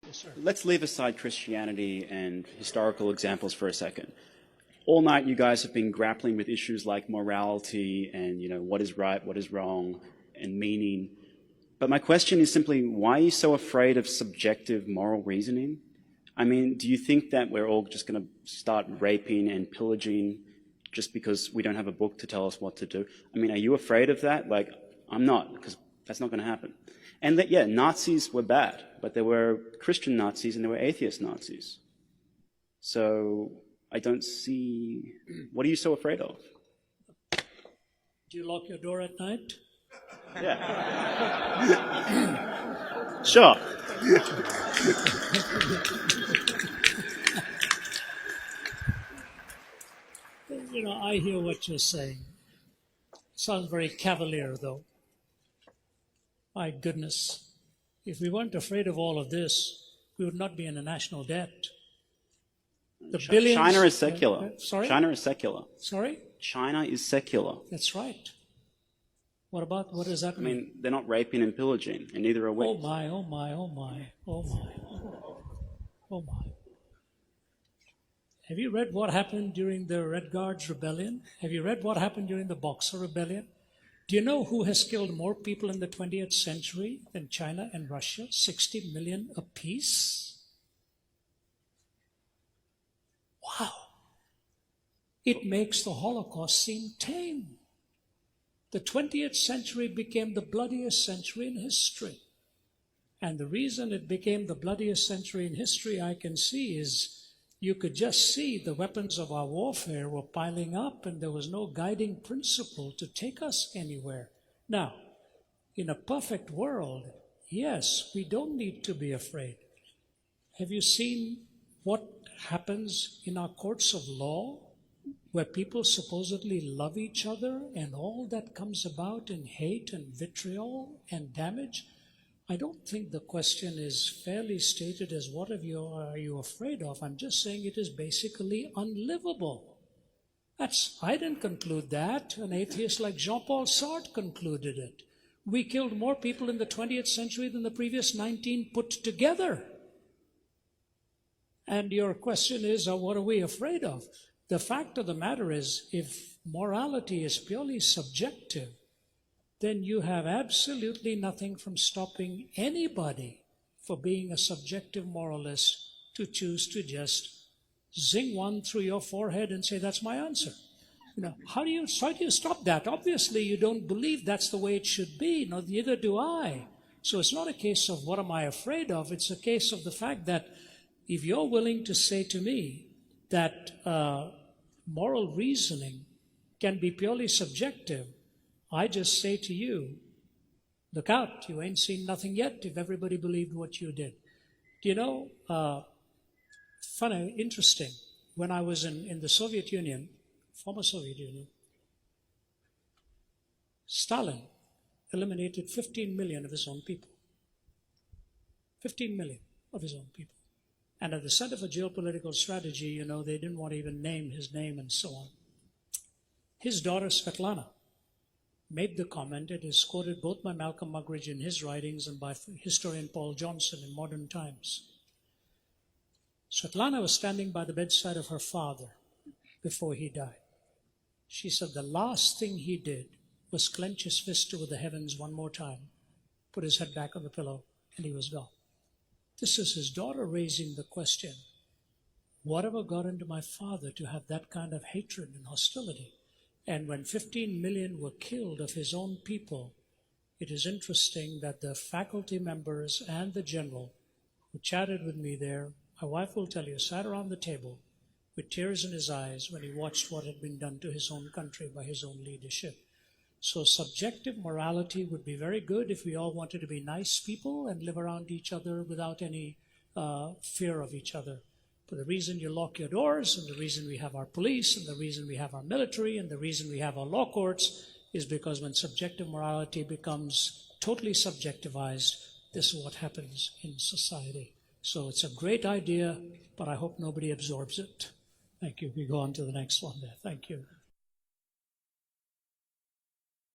Yes, sir. Let's leave aside Christianity and historical examples for a second. All night you guys have been grappling with issues like morality and, what is right, what is wrong, and meaning. But my question is simply, why are you so afraid of subjective moral reasoning? I mean, do you think that we're all just going to start raping and pillaging just because we don't have a book to tell us what to do? I mean, are you afraid of that? Like, I'm not, because that's not going to happen. And that, yeah, Nazis were bad, but there were Christian Nazis and there were atheist Nazis. So I don't see, what are you so afraid of? Do you lock your door at night? Yeah. Sure. I hear what you're saying. Sounds very cavalier, though. My goodness. If we weren't afraid of all of this, we would not be in a national debt. The billions. China is secular. Sorry? China is secular. Sorry? China is secular. That's right. What does that mean? I mean, they're not raping and pillaging, and neither are we. Oh my, oh my, oh my, oh my, oh my. Have you read what happened during the Red Guards Rebellion? Have you read what happened during the Boxer Rebellion? Do you know who has killed more people in the 20th century than China and Russia? 60 million apiece? Wow. It makes the Holocaust seem tame. The 20th century became the bloodiest century in history. And the reason it became the bloodiest century in history, I can see, is you could just see the weapons of our warfare were piling up and there was no guiding principle to take us anywhere. Now, in a perfect world, yes, we don't need to be afraid. Have you seen what happens in our courts of law, where people supposedly love each other and all that comes about in hate and vitriol and damage? I don't think the question is fairly stated as what are you afraid of? I'm just saying it is basically unlivable. I didn't conclude that. An atheist like Jean-Paul Sartre concluded it. We killed more people in the 20th century than the previous 19 put together. And your question is, what are we afraid of? The fact of the matter is, if morality is purely subjective, then you have absolutely nothing from stopping anybody for being a subjective moralist to choose to just zing one through your forehead and say, that's my answer. How do you stop that? Obviously, you don't believe that's the way it should be. No, neither do I. So it's not a case of what am I afraid of. It's a case of the fact that if you're willing to say to me that moral reasoning can be purely subjective, I just say to you, look out, you ain't seen nothing yet if everybody believed what you did. Do you know, funny, interesting, when I was in the Soviet Union, former Soviet Union, Stalin eliminated 15 million of his own people. 15 million of his own people. And at the Center for Geopolitical Strategy, they didn't want to even name his name and so on. His daughter, Svetlana, made the comment. It is quoted both by Malcolm Muggeridge in his writings and by historian Paul Johnson in Modern Times. Svetlana was standing by the bedside of her father before he died. She said the last thing he did was clench his fist toward the heavens one more time, put his head back on the pillow, and he was gone. This is his daughter raising the question, whatever got into my father to have that kind of hatred and hostility? And when 15 million were killed of his own people, it is interesting that the faculty members and the general who chatted with me there, my wife will tell you, sat around the table with tears in his eyes when he watched what had been done to his own country by his own leadership. So subjective morality would be very good if we all wanted to be nice people and live around each other without any fear of each other. But the reason you lock your doors, and the reason we have our police, and the reason we have our military, and the reason we have our law courts is because when subjective morality becomes totally subjectivized, this is what happens in society. So it's a great idea, but I hope nobody absorbs it. Thank you. We go on to the next one there. Thank you.